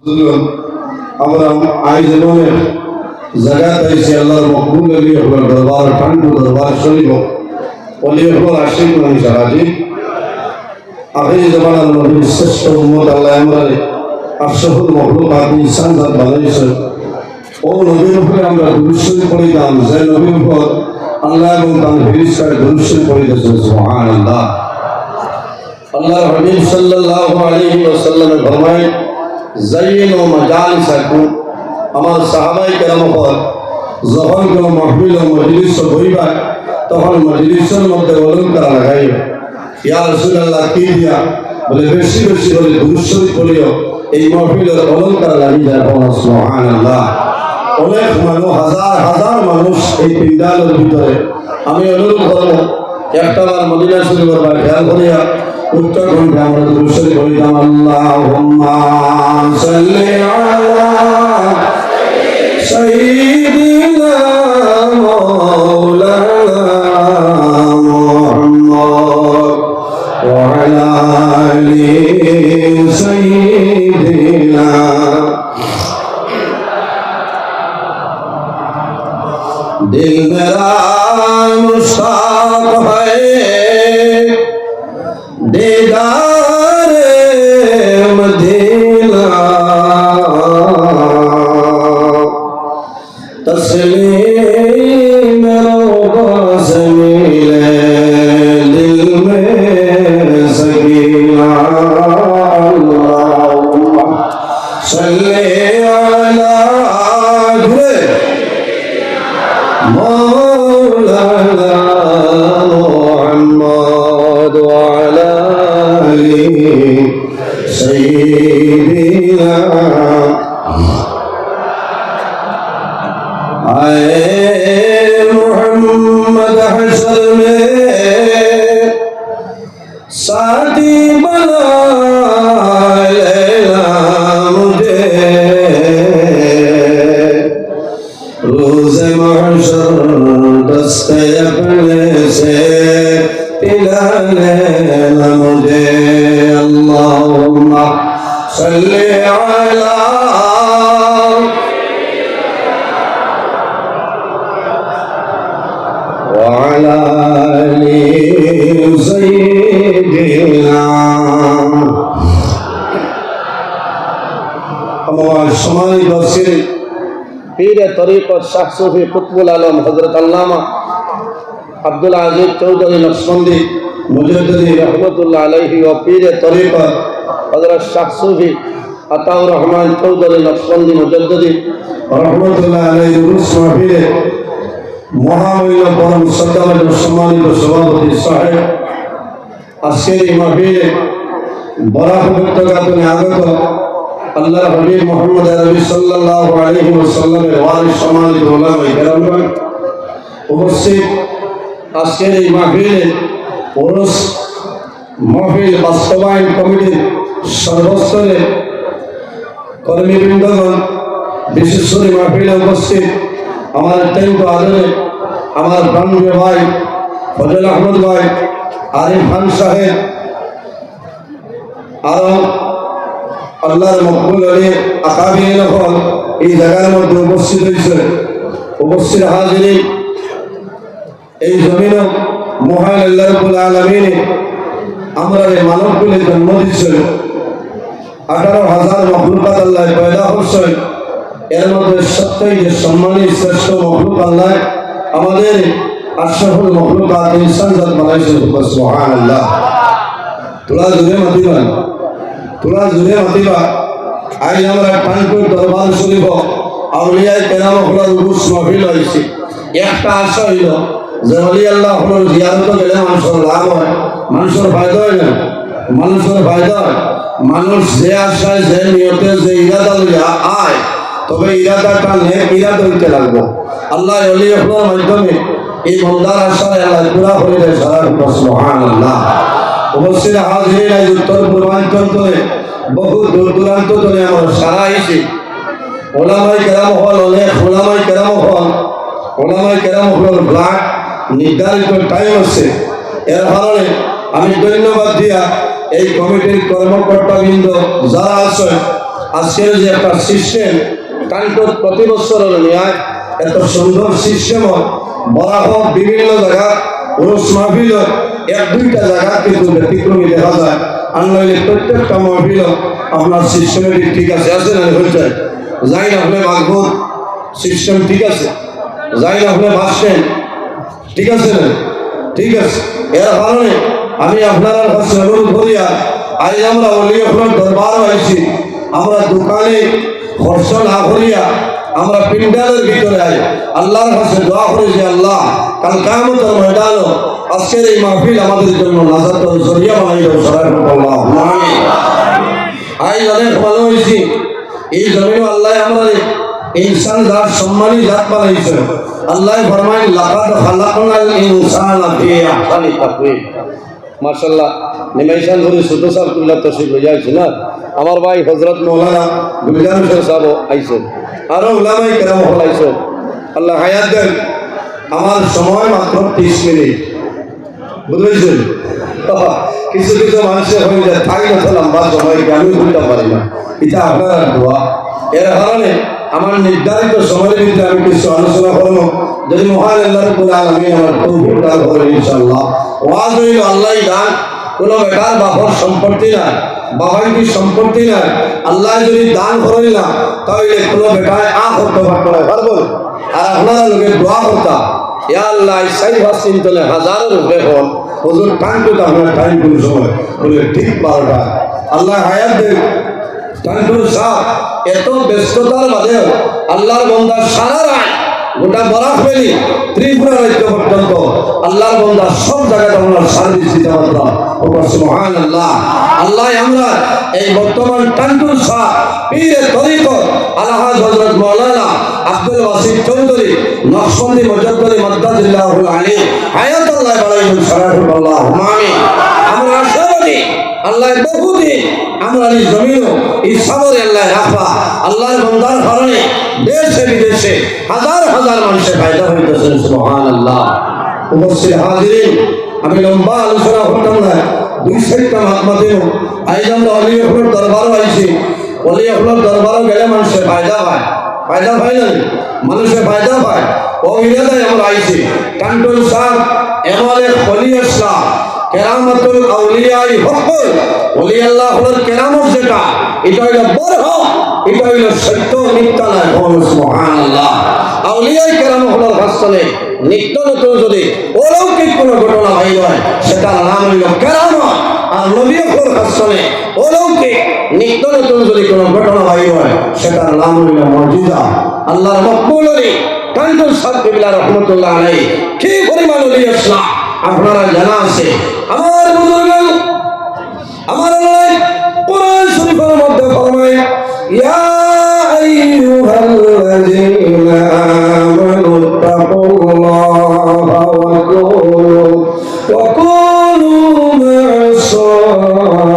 আমরা আয়োজনের জায়গা পাইছি আল্লাহর মকবুল আলী হল দরবার ঠান্ডু দরবার শরীফ অলি হল আশিক মানুষ হাজি আখেরি জমানার নবীর শ্রেষ্ঠ উম্মত আল্লাহ আমরা আশরাফুল মখলুকাত ইনসান জাত বানাইছেন ও নবীর উপরে আমরা দুরূদ শরীফ পড়িতাম যে নবীর উপর আল্লাহ এবং তার ফেরেশতারা দুরূদ শরীফ পড়িতেছেন সুবহানাল্লাহ। আল্লাহর হাবিব সাল্লাল্লাহু আলাইহি ওয়াসাল্লাম ফরমায় জাইয়িনু মাজালিসাকুম আমার সাহাবায়ে কেরাম যখন কোনো মাহফিল ও মজলিস বইবা তখন মজলিসের মধ্যে অলংকার লাগাইও। ইয়া রাসূলুল্লাহ কি দিয়া বলে বেশি বেশি বলে দুরূদ শরীফ পড়িও এই মাহফিলের অলংকার লাগিয়ে যায়। সুবহানাল্লাহ। অনেক মানুষ হাজার হাজার মানুষ এই পিন্ডালের ভিতরে আমি অনুরোধ করবো একটাবার মদিনা শরীফের বা খেয়াল করিয়া উত্তর কণ্ঠে আমরা দুরূদ শরীফ পড়িতাম আল্লাহুম্মা সাল্লি আলা সাইয়্যিদিনা মাওলানা মুহাম্মদ ওয়া আলা আলি সাইয়্যিদিনা दिल मेरा मुश्ताक है दीदार मदीना तस्लीम रोज़ा से मिले दिल में सकीना अल्लाहुम्मा सल्ली अला مولانا محمد وعلى آله سيدنا آئے محمد حشر میں ساتھی بنا لینا مجھے روز محشر دستے اپنے سے پلا لینا مجھے اللہم صلی علی وعلی آل سیدنا আমার সময় দর্শিল পীর তরিকত শাহ সুফি কুতবুল আলম হযরত আল্লামা আব্দুল আজিজ চৌধুরী নকশবন্দি মুজাদ্দিদি রহমতুল্লাহ আলাইহি ও পীর তরিকত হযরত শাহ সুফি আতাউর রহমান চৌধুরী নকশবন্দি মুজাদ্দিদি রহমতুল্লাহ আলাইহি উরুস মাহফিলে মহামূল্য পরম শ্রদ্ধাভাজন সম্মানিত সভাপতি সাহেব আজকের এই মাহফিলে বরাকতগাতনে আগত আল্লাহর হাবিব মুহাম্মদ আরবি সাল্লাল্লাহু আলাইহি ওয়াসাল্লামের ওয়ারিস সম্মানিত উলামায়ে কেরামগণ উপস্থিত আজকের এই মাহফিলে ওরস মাহফিল বাস্তবায়ন কমিটির সর্বস্তরের কর্মীবৃন্দগণ বিশেষ করে মাহফিলে উপস্থিত আমার অত্যন্ত আদরে আমার প্রাণপ্রিয় ভাই ফজল আহমদ ভাই আরিফ খান সাহেব আরো আল্লাহর মকবুল আলী আকাবিরিন হল এই জায়গার মধ্যে উপস্থিত হয়েছে। উপস্থিত হাজিরিন এই জমিন মহান আল্লাহ রাব্বুল আলামিন আমরা এই মানবকুলে জন্ম দিয়েছে 18,000 মখলুকাত আল্লাহ পয়দা করছে এর মধ্যে সবচেয়ে সম্মানিত শ্রেষ্ঠ মখলুক আল্লাহ আমাদের আশরাফুল মখলুকাত ইনসান জাত বানাইছে সুবহানাল্লাহ। তোলা জুড়ে মাতিবা তোলা জুড়ে মাতিবা আজ আমরা কানপুর দরবার শরীফ আউলিয়ায়ে কেরাম হলার উরুস মাহফিল হয়েছে। একটা আশা হইল যে ওলি আল্লাহ হলার জিয়ারত গেলে মানুষের লাভ হয়, মানুষের ফায়দা হয় না, মানুষের ফায়দা হয়। মানুষ যে আশায় যে নিয়তে যে ইরাদা লইয়া আয় তবে ইরাদাটা নেক ইরাদা হইতে লাগবো। আল্লাহ ওলি হলার মাধ্যমে এই বন্দার আশায় আল্লাহ পুরা করে দেয় সারা সুবহানাল্লাহ। উপস্থিত হাজিরিন আজ উত্তর পূর্বাঞ্চল থেকে বহু দূর দূরান্ত থেকে আমরা সারা আইছি। ওলামায়ে কেরাম হল অনেক ওলামায়ে কেরাম হল ব্লাড নির্ধারিত টাইম আছে। এর কারণে আমি ধন্যবাদ দিয়া এই কমিটির কর্মকর্তাবৃন্দ যারা আছে আজকের যে একটা সিস্টেম কান্টত প্রতি বছর নিয়ে এত সুন্দর সিস্টেম বলা হোক বিভিন্ন জায়গা উরুস মাহফিল এক দুইটা জায়গা কিন্তু ব্যতিক্রমী দেখা যায়। আর নইলে প্রত্যেকটা মাহফিল আপনার সিস্টেমেটিক ঠিক আছে না হচ্ছে যাই না আপনি মাহবুব সিস্টেম ঠিক আছে, যাই না আপনি ভাসছেন ঠিক আছে না ঠিক আছে। এর কারণে আমি আপনার কাছে অনুরোধ করিয়া আজ আমরা অলি আপনার দরবার হয়েছি, আমরা দোকানে খরচ না করিয়া আমরা পিন্ডালের ভিতরে আই আল্লাহর কাছে দোয়া করি যে আল্লাহ কাল কিয়ামতের ময়দানে আজকের এই মাহফিল আমাদের জন্য নাজাতের জরিয়া বানাই দাও সুবহানাল্লাহ আমিন। আজ অনেক ভালো হয়েছি এই জমিন আল্লাহ আমরা ইনসান জাত সম্মানী জাত বানাইছে। আল্লাহ ফরমায় লাকাদ খালাকনাল ইনসানা ফি আহসানি তাকওয়িম। মাশাআল্লাহ নিমাইশান ধরে ছোট সাহেব কুল্লা তশরিফ হয়ে যাইছে না, আমার ভাই হযরত মাওলানা গুলজার হোসেন সাহেব আইছেন, আরো উলামায়ে কেরাম হল আইছেন। আল্লাহ হায়াত দেন। আমার সময় মাত্র 30 মিনিট বুঝলেন। কিছু কিছু মানুষের হয়ে যায় থাই না লম্বা সময় আমি বলতে পারি না, এটা আপনার দোয়া। এর কারণে আমার নির্ধারিত সময়ের ভিতরে আমি কিছু আলোচনা করবো, যদি মহান আল্লাহ রাব্বুল আলামিন আমার তৌফিক দান করেন ইনশাআল্লাহ। ওয়াজ হইল আল্লাহই দান, কোনো বেকার বাবার সম্পত্তি না, বাবার কি সম্পত্তি না। আল্লাহ যদি দান করেন না তাহলে কোনো বেকার করতে পারতো না পারবো। আর আপনারা লোকের দোয়া করতা ইয়া আল্লাহ সাই ভাসিন তলে হাজারো রূপে হন হুজুর টাঙ্কুতে আপনার টাইম কোন সময় বলে ঠিক 12টা। আল্লাহ হায়াত দেন। টাঙ্কুর সাহ এত ব্যস্ততার মাঝে আল্লাহর বান্দা সারা রাত গোটা বরাক ভ্যালি ত্রিপুরা রাজ্য পর্যন্ত আল্লাহর বান্দা সব জায়গায় আমরা সার্ভিস দিতে পারতাম। সুবহানাল্লাহ। আল্লাহ আমরা এই বর্তমান টাঙ্কুর সাহ পীরে তরিকত আলহাজ হযরত মাওলানা আব্দুল ওয়াসিফ চৌধুরী নকশবন্দি মুজাদ্দিদ মাদ্দাজিল্লাহুল আলী হায়াত আল্লাহ বাড়াইন সুবহানাল্লাহ আমিন। আমরা আশাবাদী আল্লাহ বহুদিন আমরা এই জমিন এই সাবরে আল্লাহ রাখা আল্লাহর বান্দার কারণে দেশে বিদেশে হাজার হাজার মানুষের ফায়দা হইতেছে সুবহানাল্লাহ। উপস্থিত হাজিরিন, আমি লম্বা আলোচনা করতাম না, 2-4টা মাতমা দেব। আজ আমরা অলি আপনার দরবারও আইছি, অলি আপনার দরবারও গেলে মানুষের ফায়দা হয়, ফায়দা হয় না মানুষের ফায়দা পায়। অভিনেতায় আমরা আইছি কান্টুল সাহ এমন এক অলি আসলাম কেরামতুল আউলিয়াই হকল ওলি আল্লাহ হলোর কেরামত যেটা এটা হইল বড়, এটা হইল সত্য মিথ্যা নয়। সুবহানাল্লাহ। আউলিয়াই কেরাম হলোর ভাষণে নিত্য নতুন যদি অলৌকিক কোনো ঘটনা হইল সেটার নাম হইল কেরামত। আর নবী হলোর ভাষণে অলৌকিক নিত্য নতুন যদি কোনো ঘটনা হইল সেটার নাম হইল মুজিজা। আল্লাহর মকবুল ওলি কান্টুল সাহ কিবলা রাহমাতুল্লাহ আলাইহি কি পরিমাণ ওলি আসলাম আপনারা জানা আছে। আমার বুজুর্গ আমার আল্লাহ কোরআন শরীফের মধ্যে ফরমায় ইয়া আইয়ুহাল্লাযীনা আমানু তাকুল্লাহা ওয়া কুনু মা'আস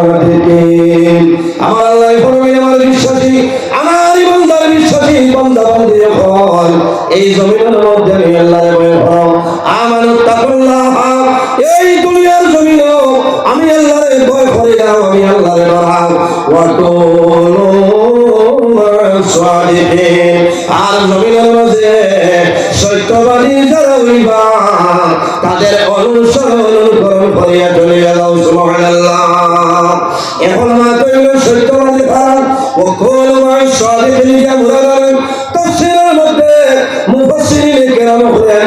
সাদিকিন। আমার আল্লাহ ফরমায় আমার বিশ্বাসী, আমার ইমানদার বিশ্বাসী বান্দা বান্দি হল এই জমিনের মধ্যে আমি আল্লাহর ভয় করো, আমানু তাকুল্লাহা এই দুনিয়ার জমিন আমি আল্লাহরে ভয় করি না, আমি আল্লাহরে ডরাই। ওয়া কুনু মা'আস সাদিকিন। আর জমিনের মধ্যে সত্যবাদী যারা হইবা তাদের অনুসরণ অনুকরণ করিয়া চলিয়া যাও। সুবহানাল্লাহ। এখন মা কইল সত্যবাদী কারণ ও কুনু মা'আস সাদিকিন যা মুরাদ তাফসীরের মধ্যে মুফাসসিরিনে কেরাম বলেন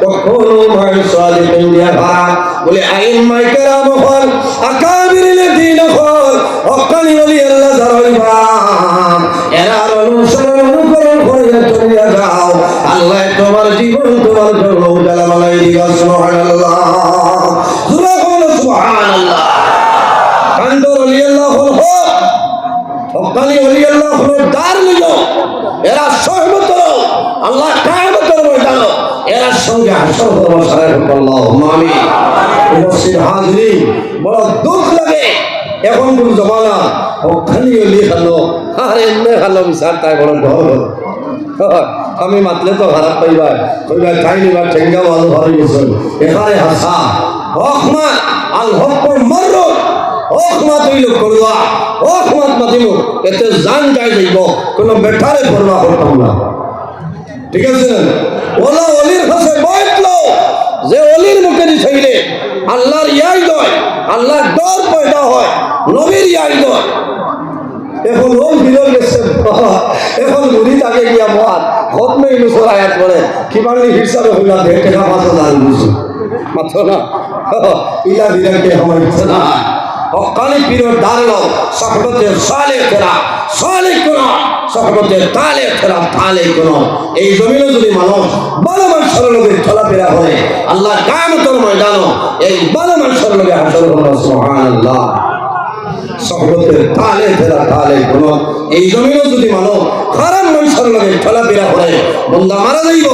ও কুনু মা'আস সাদিকিন দিয়া ভাগ বলে আইম্মাই কেরাম হল আকাবিরিল দ্বীন হল হক্কানি ওলি আল্লাহ যারা হইবা এরা অনুসরণ অনুকরণ করিয়া চলিয়া যাও, আল্লাহ তোমার জীবন তোমার জন্য উজালা বানাই দিবা। সুবহানাল্লাহ। সুবহানাল্লাহ। কান্দর ওলি আল্লাহ হল হক্কানি ওলি আল্লাহ হল দার নিল এরা সহমত আল্লাহ কিয়ামতের ময়দানে এরা সঙ্গে হাসর করব সাল্লাল্লাহু আমিন। উপস্থিত হাজিরিন, বড় দুঃখ লাগে এখন কোন জমানা হক্কানি ওলি হলো আর এমনি হলো বিচার তাই বড় ডর। আমি মাতলে তো খারাপ পাইবা কইবা তাই নিবা ঠেঙ্গা ভালো ভালো গেছেন এখানে হাসা হকমা আল হক মাররুদ অকমাত হইল করবা অকমাত মাতিব এতে জান যাই যাইব কোনো বেঠারে করবা করতাম না ঠিক আছে ওলা অলির কাছে বইতলো যে অলির মুখে দিছাইলে আল্লাহর ইয়াই দয় আল্লাহর ডর পয়দা হয় নবীর ইয়াই দয় এখন ও বিরল গেছে এখন ঘুরি তাকে গিয়া মহান খতমে ইউসুফ আয়াত পড়ে কি বাংলি হিসাবে হইলা দেখ টাকা 5,000 বুঝু মাত্র না ইলা দিরাকে আমার ইচ্ছা না অকালি পীরের দাঁড়ালো সহবতের সালে ফেরা সালে কোন সহবতের তালে ফেরা তালে কোন এই জমিনে যদি মানুষ ভালো মানুষের লোকে চলাফেরা করে আল্লাহ কিয়ামতের ময়দানে এই ভালো মানুষের লোকে হাসর হবে সুবহানাল্লাহ সহবতের তালে ফেরা তালে কোন এই জমিনে যদি মানুষ খারাপ মানুষের লোকে চলাফেরা করে বন্দা মারা যাইব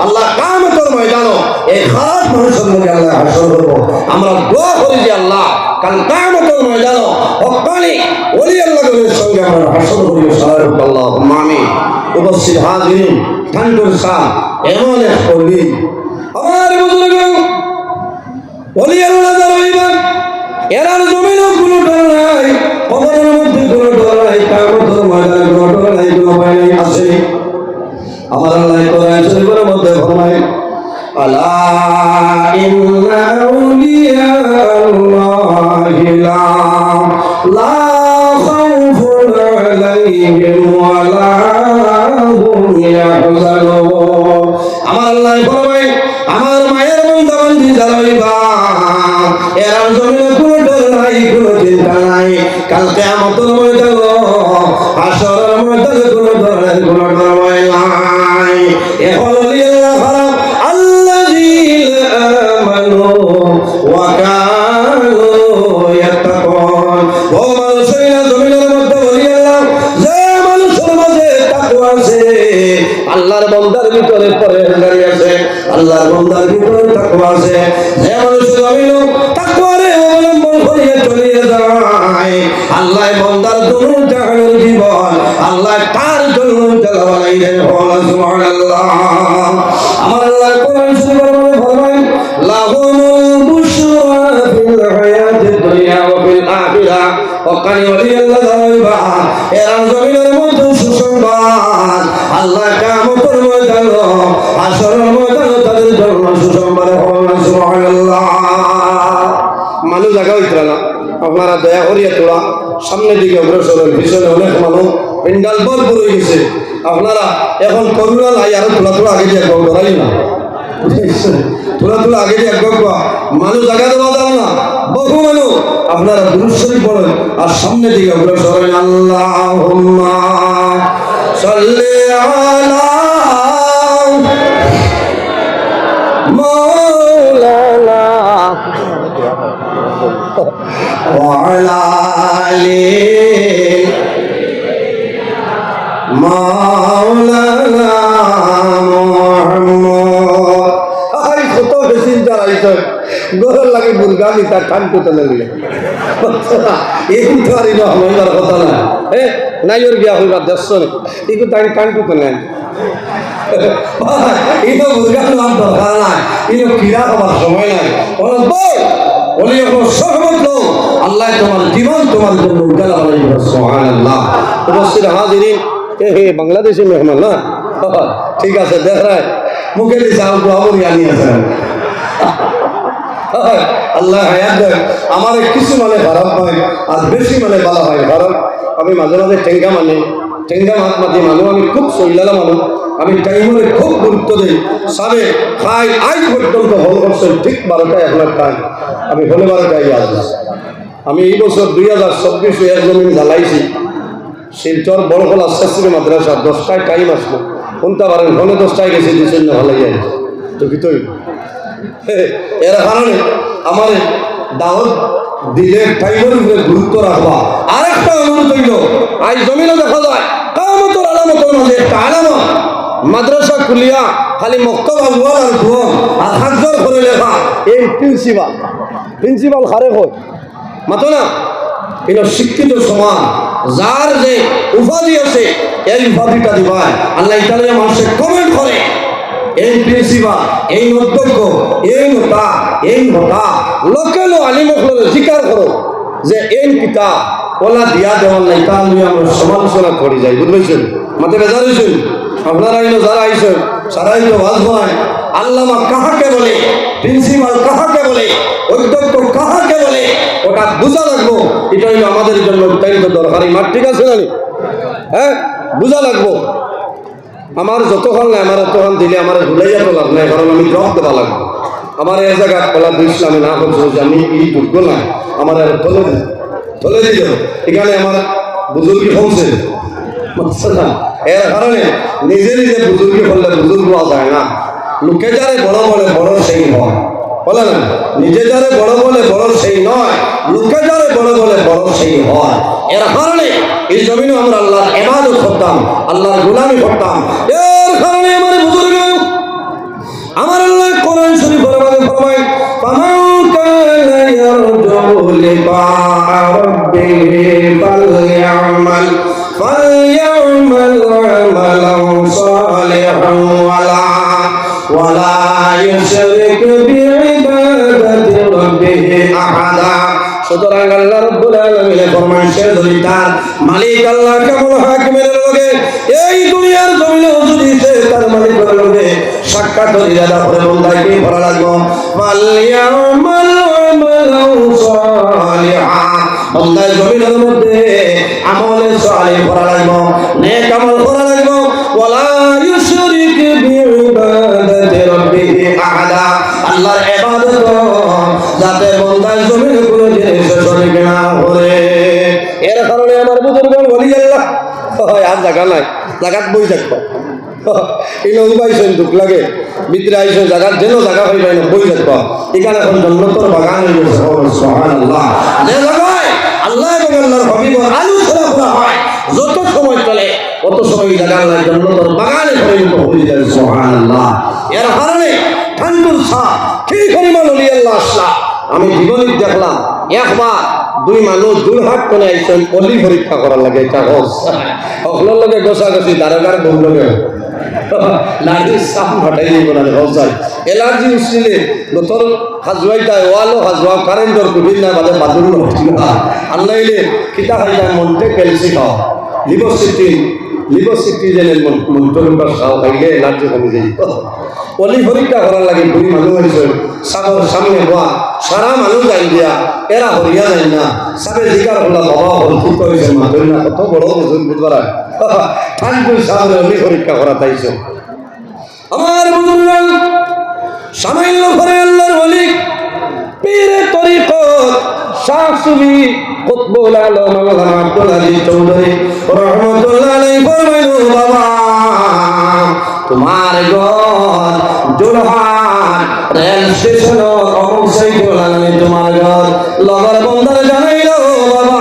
আল্লাহ কিয়ামতের ময়দানে এই খারাপ মানুষের লোকে আল্লাহ হাসর করব আমরা দোয়া করি যে আল্লাহ কাল কিয়ামতের ময়দানে হক্কানি ওলি আল্লাহর সঙ্গে আমরা হাসর করি আল্লাহুম্মা আমিন উপস্থিত হাজিরিন ঠান্ডুর শাহ এমন এক কবি আমার বুজুর্গ ওলি আল্লাহ যারা এরার জমিনও কোনো ডর নাই কবরের মধ্যে কোনো ডর নাই কিয়ামতের ময়দানে কোনো ডর নাই কোনো ভয় নাই আছে আমার আল্লাহ কোরআন শরীফের মধ্যে ফরমায় আলা ইন্না আউলিয়া আল্লাহি লা খাউফুন আলাইহিম ওয়া লা হুম ইয়াহজানুন আমার আল্লাহ ফরমায় আমার মায়ের বান্দা বান্দি যারা হইবা এরা জমিনে কোনো ডর নাই কোনো চিন্তা নাই কাল কিয়ামতের ময়দানে হাসরের ময়দানে কোনো ডর নাই কোনো ভয় নাই এখন ওলি আল্লাহ খারাপ আল্লাযীনা আমানু ওয়া কানু ইয়াত্তাকুন ও মানুষেরা জমিনের মধ্যে ওলি আল্লাহ যে মানুষের মাঝে তাকওয়া আছে আল্লাহর বান্দার ভিতরে পরহেজগারি আছে আল্লাহর বান্দার ভিতরে তাকওয়া আছে যে মানুষের জমিনে তাকওয়ারে অবলম্বন করিয়া চলিয়ে যায় আল্লাহ বান্দার দুনু জাহানের জীবন আল্লাহ তার জন্য চালাবাই দেন সুবহানাল্লাহ আমার আল্লাহ কোরআন শরীফের মধ্যে ফরমায় লাহুমুল বুশরা ফিল হায়াতিদ দুনিয়া ওয়া ফিল আখিরাহ ওয়াকানি ওলি আল্লাহ যারা এরা জমিনের মধ্যে সুসংবাদ আল্লাহ কিয়ামতের ময়দানে হাসরের ময়দানে তাদের জন্য সুসংবাদ হবে সুবহানাল্লাহ মানুষ জায়গা হইতরা না আপনারা দয়া করিয়া তোলা সামনের দিকে অগ্রসর হন পিছনে অনেক মানুষ পেন্ডাল ভরপুর হয়ে গেছে আপনারা এখন করুণা নাই আরো তোলা তোলা আগে দিয়ে ধরাই না তোলা তোলা আগে দিয়ে মানুষ জায়গা দেওয়া যাবে না বহু মানুষ আপনারা দুরূদ শরীফ পড়েন আর সামনের দিকে অগ্রসর হন আল্লাহুম্মা সাল্লি আলা মাওলানা وعلى آله مولانا محمد আই কত বেশি জানাইছো গরর লাগে বুলগানি তা কান কোতে লাগলে এই তো আর ইনো আমার কথা না নাই ওর বিয়া হইবা দর্শন ইকো তাই কান কোতে নাই ইনো বুলগানি নাম দরকার নাই ইনো কিরা হবার সময় নাই বলি এখন সহমত লোক আল্লাহ তোমার জীবন তোমার জন্য উজালা বানাইবে সুবহানাল্লাহ উপস্থিত হাজিরিন হে বাংলাদেশি মেহমান না ঠিক আছে দেখ রায় মুখে দিছে আর গোবরি আনি আছে আল্লাহ হায়াত দেন আমার কিছু মানে খারাপ হয় আর বেশি মানে ভালো হয় কারণ আমি মাঝে মাঝে টেঙ্গা মাত মাতি মানুষ আমি খুব সইলালা মানুষ আমি টাইমে খুব গুরুত্ব দিই সাবে খাই আজ পর্যন্ত হল করছেন ঠিক 12টায় আপনার টাইম আমি হলে 12টায় আসলাম আমি এই বছর 2024 এর জমিন জ্বালাইছি শিলচর বড়খোলা শাস্ত্রী মাদ্রাসা 10টায় টাইম আসলো কোনটা পারেন ফোনে 10টায় গেছি দিচ্ছেন না ভালো যাই তো কি তৈরি এর কারণে আমার দাওয়াত দিলে টাইমের উপরে গুরুত্ব রাখবা আরেকটা অনুরোধ হইল আজ জমিনে দেখা যায় কিয়ামতের আলামতের মাঝে একটা আলামত মাদ্রাসা খুলিয়া খালি মক্তবা ওয়াল আর ধোয়া আর হাজার করে লেখা এই প্রিন্সিপাল খারে হয় মাতো না এটা শিক্ষিত সমাজ যার যে উপাধি আছে এই উপাধিটা দিবায় আল্লাহ ইতালিয়া মানুষের কমেন্ট করে এই প্রিন্সিপাল এই অধ্যক্ষ এই নতা লোকে আলিমক স্বীকার করো যে এই কিতাব ওলা দিয়া দেওয়ার নাই তা নিয়ে আমরা সমালোচনা করে যাই, বুঝবেন? মাঝে বেজার হয়েছেন আপনারা যারা আইসেন সারাই তো ভাজ নয়। আল্লামা কাহাকে বলে, প্রিন্সিপাল কাহাকে বলে, অধ্যক্ষ কাহাকে বলে, ওটা বোঝা লাগবো। এটা হইলো আমাদের জন্য অত্যন্ত দরকারি মাঠ, ঠিক আছে না? হ্যাঁ, বোঝা লাগবো। আমার যতক্ষণ নাই আমার তখন দিলে আমার ভুলাইয়া তো লাভ নাই, কারণ আমি জবাব দেওয়া লাগবো। আমার এই জায়গা কলা দিয়েছিল, আমি না করছি যে আমি এই যোগ্য না, আমার আর তলে দিল। এখানে আমার বুজুর্গি হচ্ছে এর কারণে নিজে নিজে বুজুর্গি হলে বুজুর্গ হওয়া যায় না। লোকে যারে বড় বলে বড় সেই হয়, বলে না? নিজে যারে বড় বলে বড় সেই নয়, লোকে যারে বড় বলে বড় সেই হয়। এর কারণে এই জমিনে আমরা আল্লাহর ইবাদত করতাম, আল্লাহর গোলামি করতাম। এর কারণে আমার বুজুর্গ আমার আল্লাহ কোরআন শরীফের মধ্যে ফরমায়, ফামান কানা ইয়ারজু লিকা রাব্বিহি ফালইআমাল আমালান সালিহান ওয়ালা ইউশরিক বিইবাদাতি রাব্বিহি আহাদা। সুতরাং আল্লাহ রাব্বুল আলামিন ফরমাইছে, যদি তার মালিক আল্লাহ কেমন হাকিমের লগে এই দুনিয়ার জমিনে যদি সে তার মালিকের লগে সাক্ষাৎ ইরাদা করে বলতে কি করা লাগবে? মালিয়ামাল আমালান সালিহা, বন্দা জমিনের মধ্যে আমলে সালিহ করা লাগবে, নেক আমল করা লাগবে। ওয়ালা ইউশরিক বিইবাদাতি রাব্বিহি আহাদা, আল্লাহর ইবাদত যাতে বন্দা জমিনে কোনো জিনিস শরীক না করে। এর কারণে আমার বুজুর্গ বলি আল্লাহ হয় আর জায়গা নাই, জায়গাত বই থাকবো। এই লোক পাইছেন দুঃখ লাগে, ভিতরে আইসেন জায়গার যেন জায়গা হয়ে যায় না, বই থাকবো। এখানে এখন জন্নতর বাগান হয়ে গেছে। সুবহানাল্লাহ। যে জায়গায় আল্লাহ এবং আল্লাহর হাবিবের আলোচনা করা হয়, যত সময় চলে কত সময় জায়গা আল্লাহ জন্নতর বাগানে পরিণত হয়ে যায়। সুবহানাল্লাহ। এর কারণে ঠান্ডুর সাপ কি পরিমাণ ওলি আল্লাহ আসলা, আমি জীবনে দেখলাম একবার দুই মানুষ দুই হাত করে আইসেন অলি পরীক্ষা করার লাগে। এটা হস সকলের লগে গোসাগছি দারোগার বউ লগে লাঠির সাপ ফাটাই দিব না হসাই এলার্জি উঠছিলে নতর হাজুয়াইটা ওয়ালো হাজুয়া কারেন্টর বিভিন্ন বাদে বাদুর আনলাইলে খিতা খাইটা মনতে ক্যালসি খাও লিভোসিটি যেন মন্ত্রটা খাও খাইলে এলার্জি কমে যায়। অলি পরীক্ষা করার লাগে দুই মানুষ আইসেন সাগর সামনে হওয়া সারা মানুষ যাই দিয়া এরা হরিয়া যায় না। সাবে জিকার হলা বাবা হল ঠিক হয়েছে মাধুরী না, কত বড় বুঝুন বুধবার ঠান্ডুর সামনে অলি পরীক্ষা করা তাইছ। আমার বুঝুন সামান্য করে আল্লাহর ওলি পীরে তরিকত শাহ সুফি কুতবুল আলম আল্লামা আব্দুল আজিজ চৌধুরী রাহমাতুল্লাহ আলাইহি ফরমাইলো, বাবা তোমার ঘর জোরহাট রেল স্টেশন অমুক সাইকেল তোমার ঘর লগর বন্দার জানাইলো, বাবা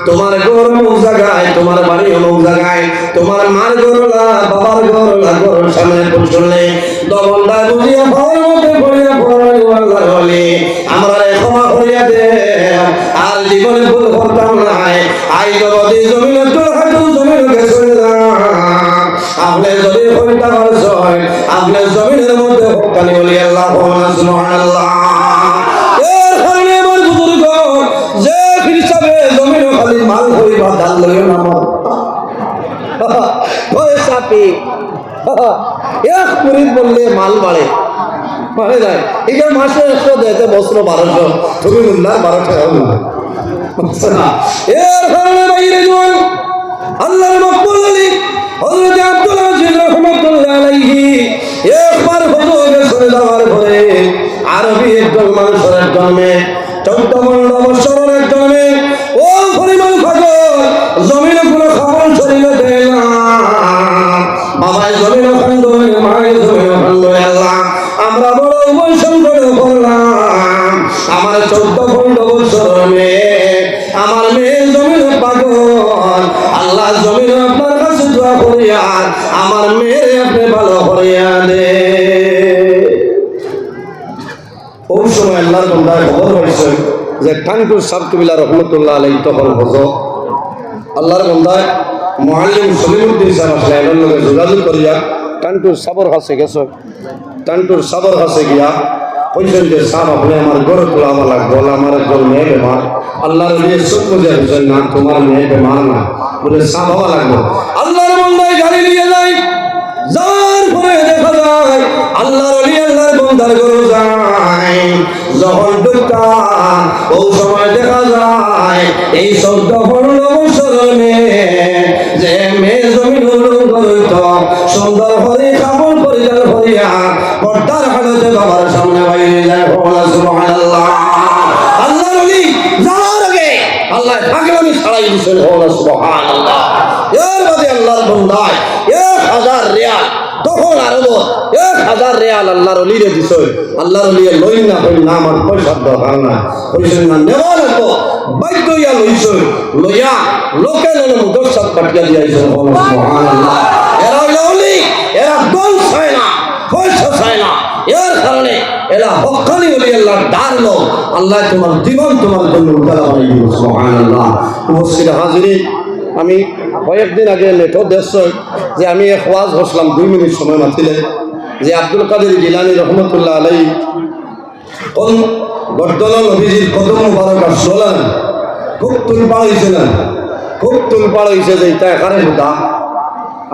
তোমার ঘর অমুক জায়গায়, তোমার বাড়ি অমুক জায়গায়, তোমার মার ঘরলা বাবার ঘরলা ঘর সামনে পৌঁছলে দবলটা বুঝিয়া ভয়ের মধ্যে পড়িয়া পড়াইলো আল্লাহর ওলি আমরা ক্ষমা করিয়া দে, আর জীবনে ভুল করতাম নাই। আই জগতে জমিনের জোরহাট জমিন গেছে আপনি যদি হইতা পারছেন আপনি জমিনের মধ্যে হকানি বলি আল্লাহ সুবহানাল্লাহ। এর কারণে আমার বুজুর্গ যে হিসাবে জমিন খালি মাল হইবা ধান লইও না পয়সা পে এক মুরিদ বললে মাল বাড়ে বাড়ে যায়। এখানে মাসে 100 দেয়, বছর 1200, তুমি বললাম 12 টাকা বলবে। এর কারণে বাইরে জোয়ান আল্লাহর মকবুল আলী হযরত আব্দুল আজিজ রাহমাতুল্লাহ আলাইহি একবার হুজুরে চলে যাওয়ার পরে আরবি একজন মানুষের জন্মে 14 বছরের এক জন্মে ও পরিমাণ পাগল জমিনে কোনো খাবার শরীরে দেয় না। বাবাই জমিনে খান্দ মায়ের জমিনে খান্দ আল্লাহ আমরা বড় বৈষম করে করলাম। আমার 14 বছর মেয়ে, আমার মেয়ে জমিনে পাগল, আল্লাহ জমিনে আপনার কাছে দোয়া করিয়া আমার মেয়ে আপনি ভালো করিয়া দে। ওই সময় আল্লাহর বান্দা খবর পাইছে যে টাঙ্কুর সাহেব কবিলা রহমতুল্লাহ আলাইহি তখন হযরত আল্লাহর বান্দা মুআল্লিম সলিমউদ্দিন সাহেব আসলে এর লগে যোগাযোগ করিয়া টাঙ্কুর সাবর কাছে গেছে। টাঙ্কুর সাবর কাছে গিয়া কইছেন যে সাহেব আপনি আমার গড়ে তোলাবা লাগবে, বলে আমার একজন মেয়ে বেমার। আল্লাহর দিয়ে চোখ বুঝে বুঝেন না তোমার মেয়ে বেমার না, বলে সাহেব হওয়া লাগবে। আল্লাহর বন্দায় গাড়ি নিয়ে যায়, যাওয়ার পরে দেখা যায় আল্লাহর ওলি আল্লাহর বন্দার ঘরে যায়। যখন ঢুকান ওই সময় দেখা যায় এই 14-15 বছরের মেয়ে, যে মেয়ে জমিন উলঙ্গিত সুন্দর করে কাপড় পরিধান করিয়া পর্দার হালতে বাবার সামনে বাইরে যায়। সুবহানাল্লাহ। আল্লাহর ওলি যাওয়ার আগে আল্লাহ পাগলামি ছাড়াই দিয়েছেন। সুবহানাল্লাহ। এর বাদে আল্লাহর বন্দায় 1000 রিয়াল, তখন আরব 1000 রিয়াল আল্লাহর ওলিরে দিছে। আল্লাহর ওলিয়ে লই না কই না আমার পয়সার দরকার না, কইছেন না নেওয়া লাগবো, বাধ্য হইয়া লইছে। লইয়া লোকে লোক মুদর্শক পাঠিয়ে দিয়েছেন। সুবহানাল্লাহ। এরা ওলি, এরা দল চায় না, পয়সা চায় না, এর কারণে এরা হক্কানি ওলি আল্লাহর ডার লোক। আল্লাহ তোমার জীবন তোমার জন্য উজালা বানিয়ে দিল। সুবহানাল্লাহ। উপস্থিত হাজিরিন, আমি কয়েকদিন আগে নেটো দেখছ যে আমি এক ওয়াজ বসলাম 2 মিনিট সময় মাতিলে, যে আব্দুল কাদের জিলানী রহমতুল্লাহ আলাইহি কোন গর্দন নবীজির কদম মুবারক আসলেন, খুব তুলপাড় হয়েছে না, খুব তুলপাড় হয়েছে যে এটা এখানে হুদা।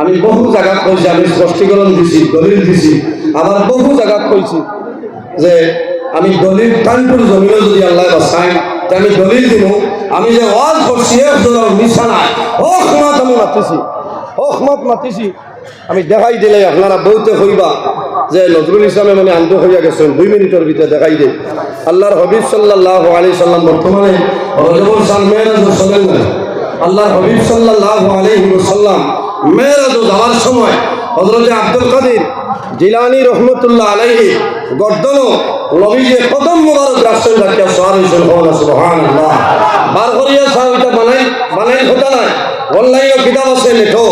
আমি বহু জায়গা কইছি, আমি স্পষ্টীকরণ দিছি, দলিল দিছি, আবার বহু জায়গা কইছি যে আমি দলিল কানপুর জমিনে যদি আল্লাহ বাসাই আমি দলিল দিব। আমি যে ওয়াজ করছি মিশা নাই, হকমত আমি মাতিছি, হকমত মাতিছি। আমি দেখাই দিলে আপনারা বলতে হইবা যে নজরুল ইসলামে মানে আন্ত হইয়া গেছেন। 2 মিনিটের ভিতরে দেখাই দে। আল্লাহর হাবিব সাল্লাল্লাহু আলাইহি সাল্লাম বর্তমানে রজবুল সাল মেরাজ চলেন না। আল্লাহর হাবিব সাল্লাল্লাহু আলাইহি ওয়াসাল্লাম মেরাজ যাওয়ার সময় হযরত আব্দুল কাদের জিলানী রহমতুল্লাহ আলাইহি গর্দন নবীজি কদম মুবারক রাখছেন, রাখিয়া সুবহানাল্লাহ সুবহানাল্লাহ বার করিয়া সাহিত্য বানাই কথা নাই। অনলাইনে কিতাব আছে, লেখো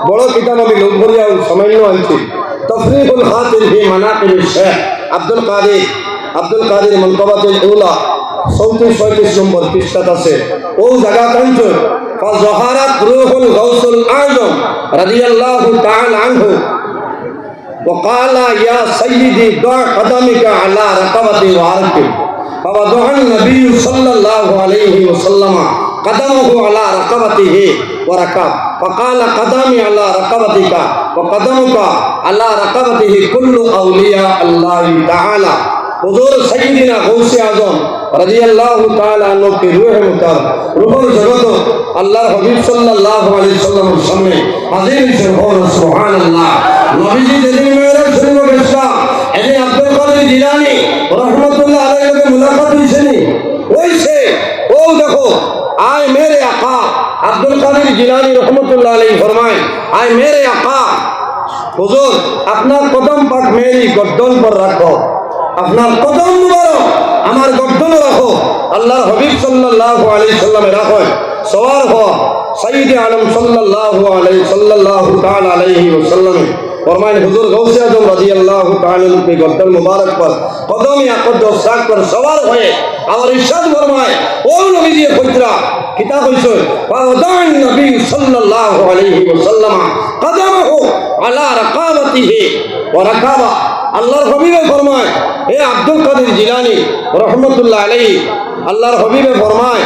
বড় কিতাব আমি লোক করিয়া সামান্য আনছি। তফরিকুল খাতির ফি মানাকিব শেখ আব্দুল কাদের মনকবাতুল উলা 34-35 নম্বর পৃষ্ঠাত আছে। ও জায়গা কাঞ্চ ফাজহারাত রূহুল গাউসুল আযম রাদিয়াল্লাহু তাআলা আনহু وقال يا سيدي ضع قدمك على رقبتي واركب، فوضع النبي صلى الله عليه وسلم قدمه على رقبته وركب، فقال قدمي على رقبتك وقدمك على رقبته كل أولياء الله تعالى। হুজুর সাইয়্যিদিনা গাউসে আযম রাদিয়াল্লাহু তাআলা আনহু কে রূহে মুতার রূহের জগত আল্লাহর হাবিব সাল্লাল্লাহু আলাইহি সাল্লামের সামনে হাজির হয়েছেন। সুবহানাল্লাহ। নবীজি যেদিন মেরাজ শরীফে গেছেন, এদিন আব্দুল কাদের জিলানী রহমাতুল্লাহ আলাইহি কে মুলাকাত হইছেনি, হইছে। ও দেখো আয় মেরে আকা আব্দুল কাদের জিলানী রহমাতুল্লাহ আলাইহি ফরমায়, আয় মেরে আকা হুজুর আপনার কদম পাক মেরি গর্দন पर রাখো, আপনার কদম মুবারক আমার গর্দনে রাখো। আল্লাহর হাবিব সাল্লাল্লাহু আলাইহি সাল্লামে রাখো। সওয়ার হওয়া সাইয়্যিদে আলম সাল্লাল্লাহু তাআলা আলাইহি ওয়াসাল্লাম फरमाए हुजूर गौसे आजम রাদিয়াল্লাহু তাআলা के गर्दन मुबारक पर कदम या कदम साक पर सवार হয়ে আমার ইরশাদ ফরমায়, ও নবীজি পুত্রা কিতা কইছো, ফাদান নবী সাল্লাল্লাহু আলাইহি ওয়াসাল্লাম কদমহু আলা রাকাবাতিহি ওয়া রাকাবা। আল্লাহর হাবিবে ফরমায়, হে আব্দুল কাদের জিলানী रहमतुल्लाह अलैहि, अल्लाहर हबीबे फरमाए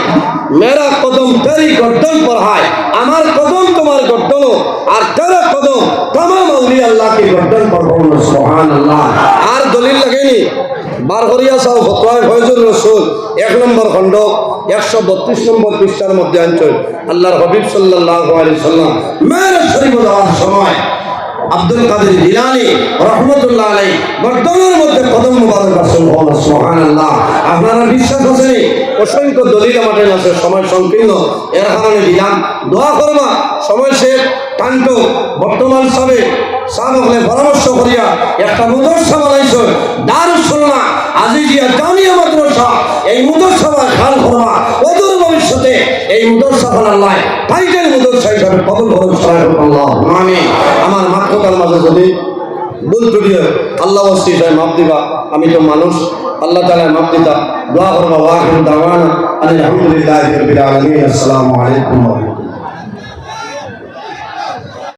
मेरा कदम तेरी गर्दन पर है, আমার কদম তোমার গর্দন আর তেরা কদম तमाम औलिया अल्लाह की गर्दन पर हो। সুবহানাল্লাহ। আর দলিল লাগেনি বার করিয়া চাও ফতোয়া ফয়জুর রাসূল 1 নম্বর খণ্ড 132 নম্বর পৃষ্ঠার মধ্যে আনছেন আল্লাহর হাবিব সাল্লাল্লাহু আলাইহি সাল্লাম মেরাজ শরীফে যাওয়ার সময় আব্দুল কাদের জিলানী রহমতুল্লাহ আলাইহি গর্দনের মধ্যে কদম মুবারক রাখছেন। সুবহানাল্লাহ। আপনারা বিশ্বাস আছে? অসংখ্য দলিল আমাদের আছে, সময় সংকীর্ণ, এর কারণে দিলাম দোয়া করবা। সময় শেষ কান্ত বর্তমান সাহাবকলে পরামর্শ করিয়া একটা মুদরসা বানাইছে দারুস সুন্নাহ আজিজিয়া জামিয়া মাদ্রাসা। এই মুদরসা খেয়াল করবা, অদূর ভবিষ্যতে এই মুদরসা আল্লাহ টাইটেল মুদরসা হিসাবে কবুল করুন। আল্লাহ আমিন। আমার মাত্রকার মাঝে যদি ভুল ত্রুটি আল্লাহ ওয়াসি চাই মাফ দিবা, আমি তো মানুষ, আল্লাহ তাআলা মাফ দিতা। দোয়া করবা। ওয়া আখিরু দাওয়ানা আলহামদুলিল্লাহি রাব্বিল আলামিন। আসসালামু আলাইকুম।